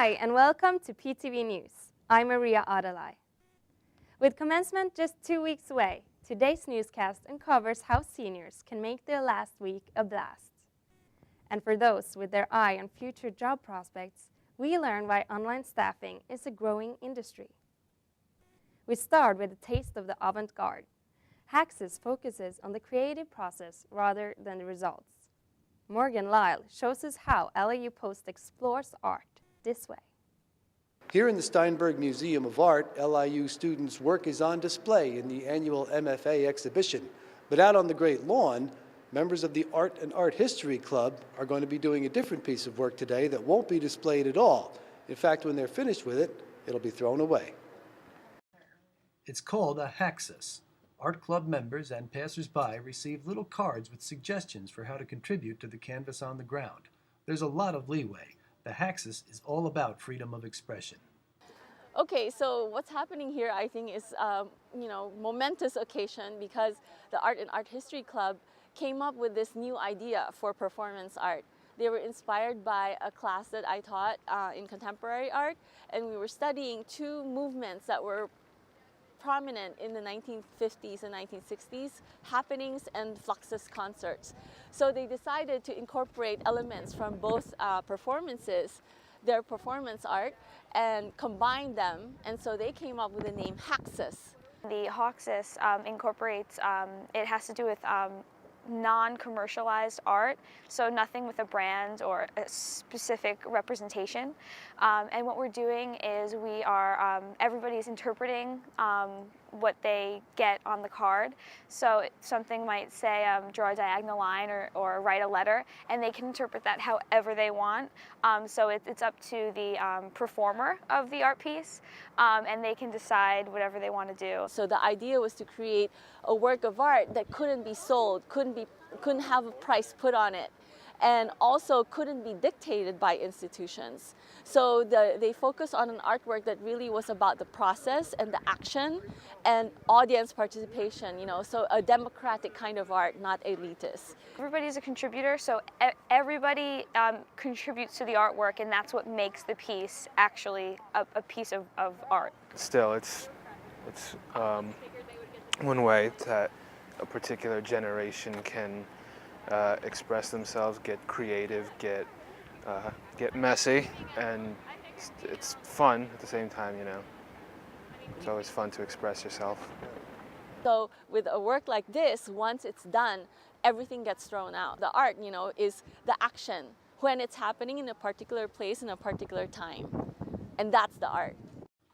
Hi, and welcome to PTV News. I'm Maria Adalai. With commencement just 2 weeks away, today's newscast uncovers how seniors can make their last week a blast. And for those with their eye on future job prospects, we learn why online staffing is a growing industry. We start with a taste of the avant-garde. Haxis focuses on the creative process rather than the results. Morgan Lyle shows us how LAU Post explores art this way. Here in the Steinberg Museum of Art, LIU students' work is on display in the annual MFA exhibition. But out on the Great Lawn, members of the Art and Art History Club are going to be doing a different piece of work today that won't be displayed at all. In fact, when they're finished with it, it'll be thrown away. It's called a Haxis. Art club members and passers-by receive little cards with suggestions for how to contribute to the canvas on the ground. There's a lot of leeway. The Haxis is all about freedom of expression. Okay, so what's happening here, I think, is momentous occasion because the Art and Art History Club came up with this new idea for performance art. They were inspired by a class that I taught in contemporary art, and we were studying two movements that were prominent in the 1950s and 1960s, happenings and Fluxus concerts. So they decided to incorporate elements from both performances, their performance art, and combine them, and so they came up with the name Haxis. The Haxis incorporates, it has to do with non-commercialized art, so nothing with a brand or a specific representation. And what we're doing is we are, everybody's interpreting what they get on the card. So something might say draw a diagonal line or write a letter, and they can interpret that however they want. So it's up to the performer of the art piece, and they can decide whatever they want to do. So the idea was to create a work of art that couldn't be sold, couldn't have a price put on it, and also couldn't be dictated by institutions. So they focused on an artwork that really was about the process and the action and audience participation, so a democratic kind of art, not elitist. Everybody's a contributor, so everybody contributes to the artwork, and that's what makes the piece actually a piece of art. Still, it's one way that a particular generation can express themselves, get creative, get messy, and it's fun at the same time, It's always fun to express yourself. So with a work like this, once it's done, everything gets thrown out. The art, is the action when it's happening in a particular place in a particular time, and that's the art.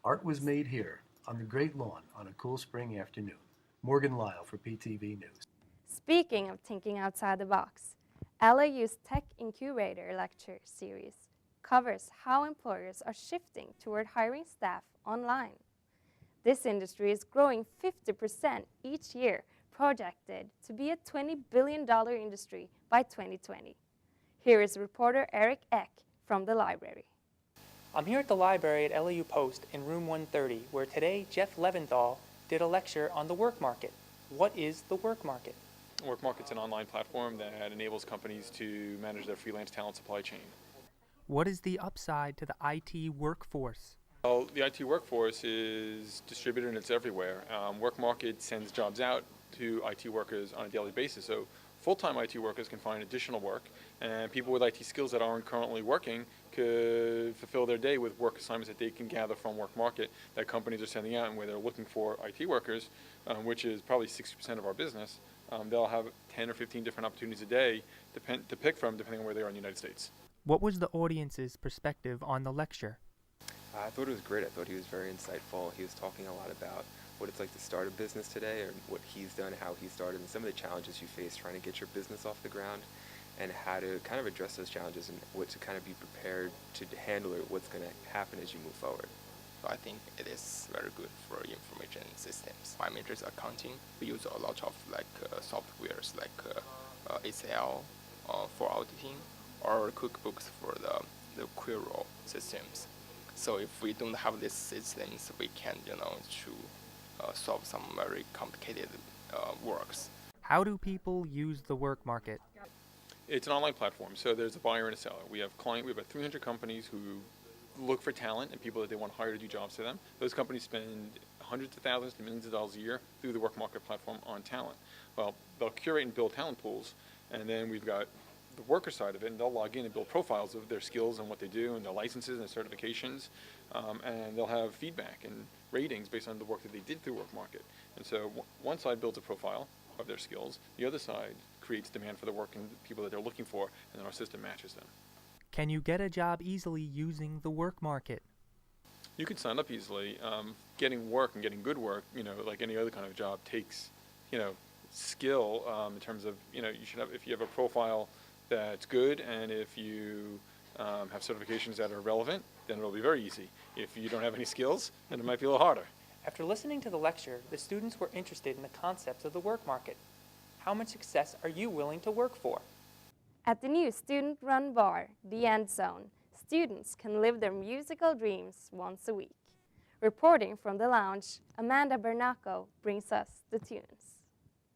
Art was made here on the Great Lawn on a cool spring afternoon. Morgan Lyle for PTV News. Speaking of thinking outside the box, LAU's Tech Incubator lecture series covers how employers are shifting toward hiring staff online. This industry is growing 50% each year, projected to be a $20 billion industry by 2020. Here is reporter Eric Eck from the library. I'm here at the library at LAU Post in room 130, where today Jeff Leventhal did a lecture on the work market. What is the work market? Work Market's an online platform that enables companies to manage their freelance talent supply chain. What is the upside to the IT workforce? Well, the IT workforce is distributed and it's everywhere. Work Market sends jobs out to IT workers on a daily basis. So full-time IT workers can find additional work, and people with IT skills that aren't currently working could fulfill their day with work assignments that they can gather from Work Market that companies are sending out, and where they're looking for IT workers, which is probably 60% of our business. They'll have 10 or 15 different opportunities a day to pick from, depending on where they are in the United States. What was the audience's perspective on the lecture? I thought it was great. I thought he was very insightful. He was talking a lot about what it's like to start a business today, or what he's done, how he started, and some of the challenges you face trying to get your business off the ground, and how to kind of address those challenges and what to kind of be prepared to handle or what's going to happen as you move forward. I think it is very good for information systems. My major is accounting. We use a lot of softwares like Excel for auditing, or QuickBooks for the query systems. So if we don't have these systems, we can to solve some very complicated works. How do people use the work market? It's an online platform, so there's a buyer and a seller. We have about 300 companies who look for talent and people that they want to hire to do jobs for them. Those companies spend hundreds of thousands to millions of dollars a year through the work market platform on talent. Well, they'll curate and build talent pools, and then we've got the worker side of it, and they'll log in and build profiles of their skills and what they do and their licenses and their certifications, and they'll have feedback and ratings based on the work that they did through work market. And so one side builds a profile of their skills, the other side creates demand for the work and the people that they're looking for, and then our system matches them. Can you get a job easily using the work market? You can sign up easily. Getting work and getting good work, like any other kind of job, takes, skill in terms of, you should have, if you have a profile that's good and if you have certifications that are relevant, then it'll be very easy. If you don't have any skills, then it might be a little harder. After listening to the lecture, the students were interested in the concepts of the work market. How much success are you willing to work for? At the new student-run bar, The End Zone, students can live their musical dreams once a week. Reporting from the lounge, Amanda Bernaco brings us the tunes.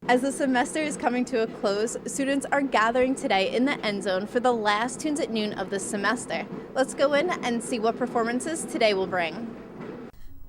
As the semester is coming to a close, students are gathering today in the End Zone for the last Tunes at Noon of the semester. Let's go in and see what performances today will bring.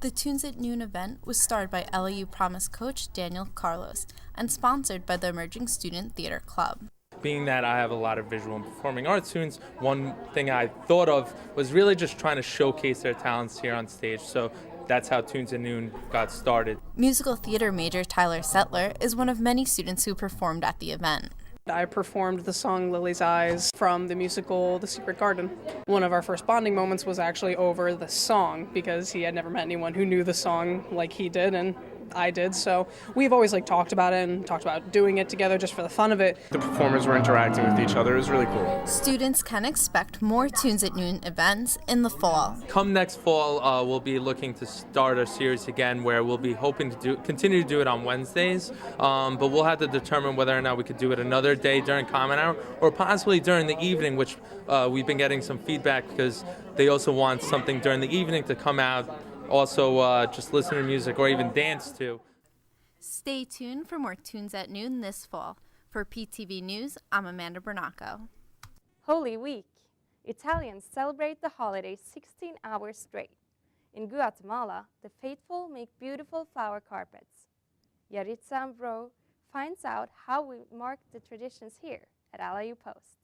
The Tunes at Noon event was started by LAU Promise coach Daniel Carlos and sponsored by the Emerging Student Theater Club. Being that I have a lot of visual and performing arts students, one thing I thought of was really just trying to showcase their talents here on stage. So that's how Tunes at Noon got started. Musical theater major Tyler Settler is one of many students who performed at the event. I performed the song Lily's Eyes from the musical The Secret Garden. One of our first bonding moments was actually over the song because he had never met anyone who knew the song like he did and I did, so we've always talked about it and talked about doing it together just for the fun of it. The performers were interacting with each other. It was really cool. Students can expect more Tunes at Noon events in the fall. Come next fall, we'll be looking to start our series again where we'll be hoping to continue to do it on Wednesdays, but we'll have to determine whether or not we could do it another day during Common Hour or possibly during the evening, which we've been getting some feedback because they also want something during the evening to come out. Also, just listen to music or even dance to. Stay tuned for more Tunes at Noon this fall. For PTV News, I'm Amanda Bernaco. Holy Week. Italians celebrate the holiday 16 hours straight. In Guatemala, the faithful make beautiful flower carpets. Yaritza Ambro finds out how we mark the traditions here at LIU Post.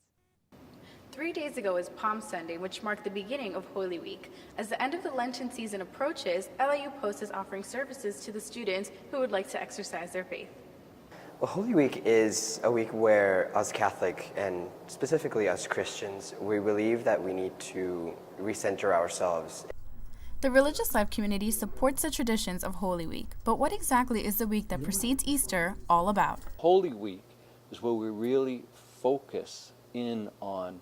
3 days ago is Palm Sunday, which marked the beginning of Holy Week. As the end of the Lenten season approaches, LIU Post is offering services to the students who would like to exercise their faith. Well, Holy Week is a week where us Catholic, and specifically us Christians, we believe that we need to recenter ourselves. The Religious Life community supports the traditions of Holy Week, but what exactly is the week that precedes Easter all about? Holy Week is where we really focus in on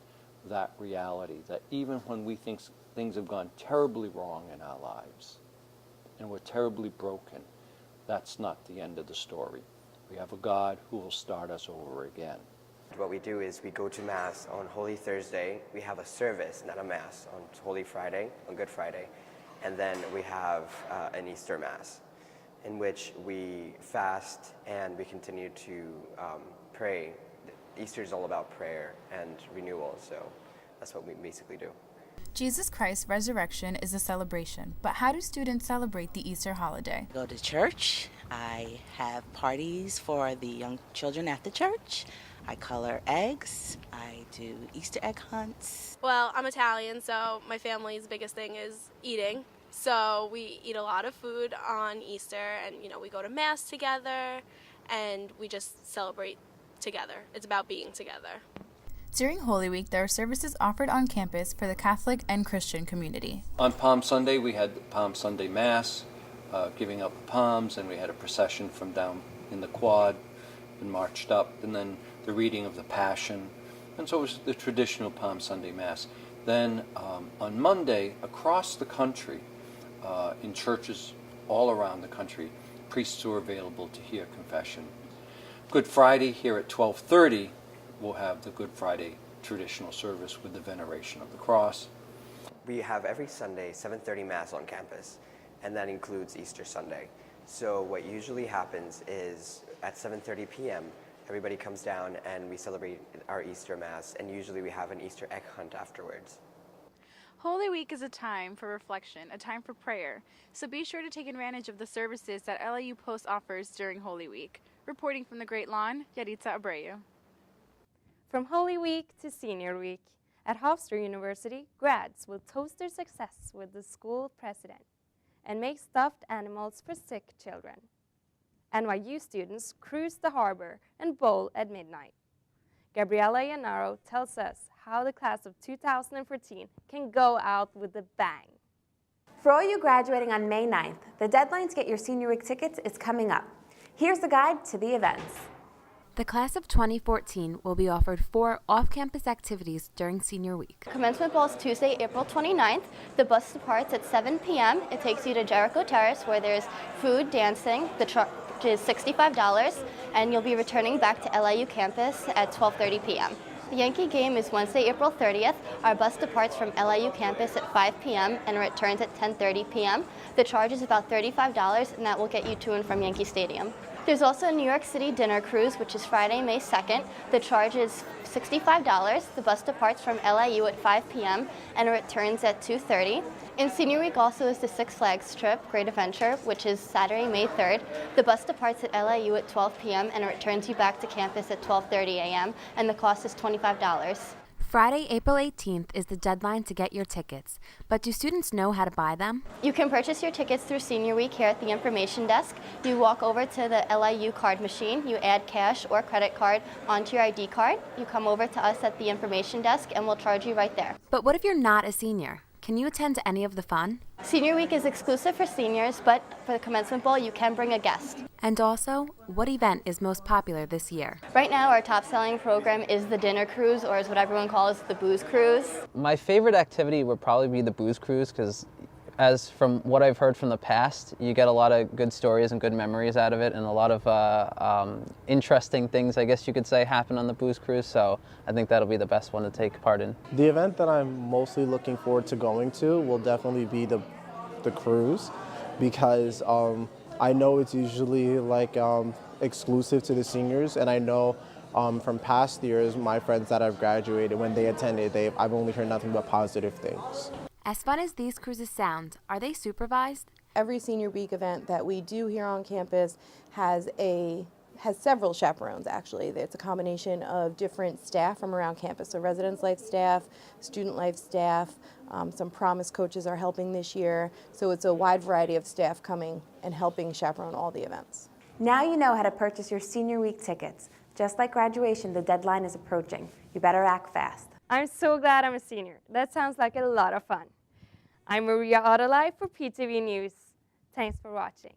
that reality, that even when we think things have gone terribly wrong in our lives and we're terribly broken, that's not the end of the story. We have a God who will start us over again. What we do is we go to Mass on Holy Thursday. We have a service, not a Mass, on Holy Friday, on Good Friday. And then we have an Easter Mass in which we fast and we continue to pray. Easter is all about prayer and renewal, so that's what we basically do. Jesus Christ's resurrection is a celebration, but how do students celebrate the Easter holiday? I go to church. I have parties for the young children at the church. I color eggs. I do Easter egg hunts. Well, I'm Italian, so my family's biggest thing is eating. So we eat a lot of food on Easter, and we go to Mass together, and we just celebrate together. It's about being together. During Holy Week, there are services offered on campus for the Catholic and Christian community. On Palm Sunday, we had the Palm Sunday Mass, giving out the palms, and we had a procession from down in the quad and marched up, and then the reading of the Passion. And so it was the traditional Palm Sunday Mass. Then on Monday, across the country, in churches all around the country, priests were available to hear confession. Good Friday here at 12:30, we'll have the Good Friday traditional service with the veneration of the cross. We have every Sunday 7:30 Mass on campus, and that includes Easter Sunday. So what usually happens is at 7:30 p.m., everybody comes down and we celebrate our Easter Mass, and usually we have an Easter egg hunt afterwards. Holy Week is a time for reflection, a time for prayer, so be sure to take advantage of the services that LIU Post offers during Holy Week. Reporting from the Great Lawn, Yaritza Abreu. From Holy Week to Senior Week, at Hofstra University, grads will toast their success with the school president and make stuffed animals for sick children. NYU students cruise the harbor and bowl at midnight. Gabriela Yanaro tells us how the class of 2014 can go out with a bang. For all you graduating on May 9th, the deadline to get your Senior Week tickets is coming up. Here's the guide to the events. The class of 2014 will be offered 4 off-campus activities during Senior Week. Commencement ball is Tuesday, April 29th. The bus departs at 7 p.m. It takes you to Jericho Terrace where there's food, dancing. The charge is $65, and you'll be returning back to LIU campus at 12:30 p.m. The Yankee game is Wednesday, April 30th. Our bus departs from LIU campus at 5 p.m. and returns at 10:30 p.m. The charge is about $35, and that will get you to and from Yankee Stadium. There's also a New York City dinner cruise, which is Friday, May 2nd. The charge is $65. The bus departs from LIU at 5 p.m. and returns at 2:30. In Senior Week also is the Six Flags trip, Great Adventure, which is Saturday, May 3rd. The bus departs at LIU at 12 p.m. and returns you back to campus at 12:30 a.m. and the cost is $25. Friday, April 18th is the deadline to get your tickets, but do students know how to buy them? You can purchase your tickets through Senior Week here at the information desk. You walk over to the LIU card machine, you add cash or credit card onto your ID card, you come over to us at the information desk and we'll charge you right there. But what if you're not a senior? Can you attend to any of the fun? Senior Week is exclusive for seniors, but for the commencement ball, you can bring a guest. And also, what event is most popular this year? Right now, our top selling program is the dinner cruise, or is what everyone calls the booze cruise. My favorite activity would probably be the booze cruise, because as from what I've heard from the past, you get a lot of good stories and good memories out of it, and a lot of interesting things, I guess you could say, happen on the booze cruise, so I think that'll be the best one to take part in. The event that I'm mostly looking forward to going to will definitely be the cruise, because I know it's usually like exclusive to the seniors, and I know from past years, my friends that have graduated, when they attended, I've only heard nothing but positive things. As fun as these cruises sound, are they supervised? Every Senior Week event that we do here on campus has several chaperones, actually. It's a combination of different staff from around campus, so residence life staff, student life staff, some promise coaches are helping this year, so it's a wide variety of staff coming and helping chaperone all the events. Now you know how to purchase your Senior Week tickets. Just like graduation, the deadline is approaching. You better act fast. I'm so glad I'm a senior. That sounds like a lot of fun. I'm Maria Audalai for PTV News. Thanks for watching.